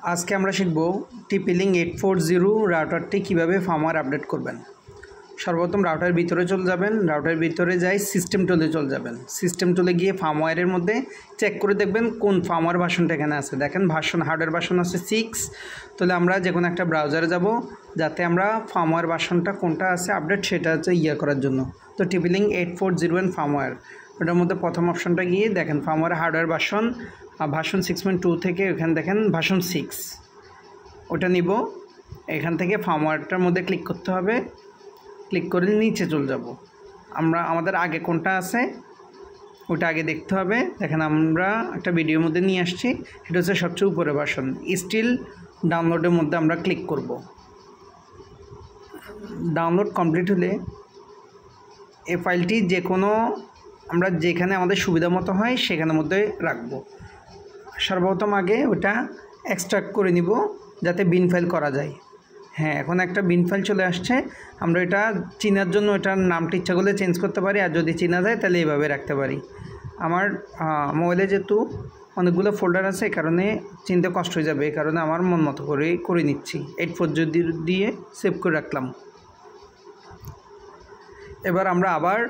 आज के আমরা শিখব TP-Link 840 রাউটারটি কিভাবে ফার্মওয়্যার আপডেট করবেন। সর্বপ্রথম রাউটারের ভিতরে চলে যাবেন, রাউটারের ভিতরে যাই সিস্টেম টুলে চলে যাবেন। সিস্টেম টুলে গিয়ে ফার্মওয়্যারের মধ্যে চেক করে দেখবেন কোন ফার্মওয়্যার ভার্সনটা এখানে আছে। দেখেন ভার্সন হার্ডওয়্যার ভার্সন আছে 6। তাহলে আমরা যে কোনো একটা ব্রাউজারে যাব যাতে আমরা ফার্মওয়্যার ভার্সনটা কোনটা আছে আপডেট সেটা হচ্ছে করার জন্য। তো TP-Link 840 ফার্মওয়্যার ওটার মধ্যে প্রথম অপশনটা গিয়ে দেখেন ফার্মওয়্যার হার্ডওয়্যার ভার্সন 6.2 থেকে এখানে দেখেন ভার্সন 6 ওটা নিব। এখান থেকে ফার্মওয়্যারটার মধ্যে ক্লিক করতে হবে, ক্লিক করে নিচে চলে যাব। আমাদের আগে কোনটা আছে ওটা আগে দেখতে হবে। দেখেন আমরা একটা ভিডিওর মধ্যে নিয়ে আসছি, এটা হচ্ছে সবচেয়ে উপরে ভার্সন। স্টিল ডাউনলোডের মধ্যে আমরা ক্লিক করব। ডাউনলোড কমপ্লিট হলে এই ফাইলটি যে কোনো আমরা যেখানে আমাদের সুবিধা মতো হয় সেখানের মধ্যে রাখব। সর্বপ্রথম আগে ওটা এক্সট্রাক্ট করে নিব যাতে বিন ফাইল করা যায়। হ্যাঁ, এখন একটা বিন ফাইল চলে আসছে। আমরা এটা চিনার জন্য এটার নামটা ইচ্ছা করলে চেঞ্জ করতে পারি, আর যদি চেনা যায় তাহলে এইভাবে রাখতে পারি। আমার মোবাইলে যেহেতু অনেকগুলো ফোল্ডার আছে এই কারণে চিনতে কষ্ট হয়ে যাবে, এই কারণে আমার মন মতো করে নিচ্ছি। 840 দিয়ে সেভ করে রাখলাম। এবার আমরা আবার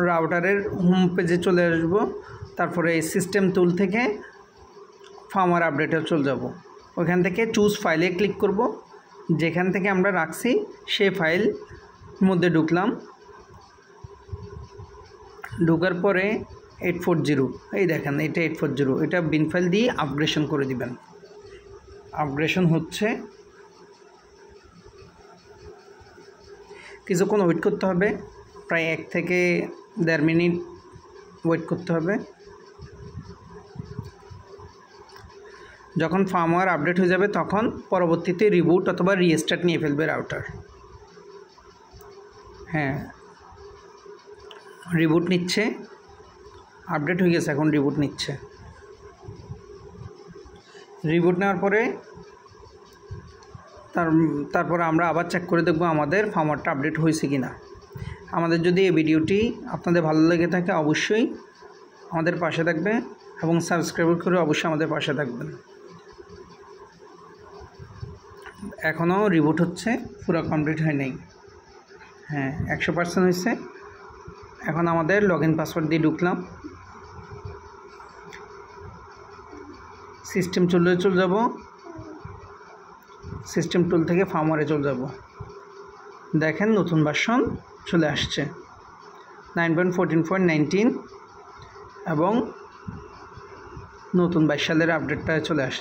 রাউটারের হোম পেজে চলে আসব। তারপরে সিস্টেম টুল থেকে ফার্মওয়্যার আপডেটে চলে যাব। ওইখান থেকে চুজ ফাইলে ক্লিক করব। যেখান থেকে আমরা রাখছি সেই ফাইল মধ্যে ঢুকলাম। ঢোকার পরে 840 এই দেখেন এটা 840, এটা বিন ফাইল দিয়ে আপগ্রেশন করে দিবেন। আপগ্রেশন হচ্ছে, কিছুক্ষণ ওয়েট করতে হবে, প্রায় 1 থেকে 1.5 মিনিট ওয়েট করতে হবে। যখন ফার্মওয়্যার আপডেট হয়ে যাবে তখন পরবর্তীতে রিবুট অথবা রিস্টার্ট নিয়ে ফেলবে রাউটার। হ্যাঁ, রিবুট নিচ্ছে, আপডেট হয়ে গেছে, এখন রিবুট নিচ্ছে। রিবুট নেওয়ার পরে তারপর আমরা আবার চেক করে দেখব আমাদের ফার্মওয়্যারটা আপডেট হয়েছে কিনা। আমাদের যদি এই ভিডিওটি আপনাদের ভালো লেগে থাকে অবশ্যই আমাদের পাশে থাকবে এবং সাবস্ক্রাইব করে অবশ্যই আমাদের পাশে থাকবেন। এখনও রিবুট হচ্ছে, পুরো কমপ্লিট হয় নাই। হ্যাঁ, 100% হয়েছে। এখন আমাদের লগইন পাসওয়ার্ড দিয়ে ঢুকলাম। সিস্টেম টুলে চলে যাব, সিস্টেম টুল থেকে ফার্মওয়্যারে চলে যাব। দেখেন নতুন ভার্সন চলে আসছে 9.14.19 এবং নতুন 22 সালের আপডেটটা চলে আসছে।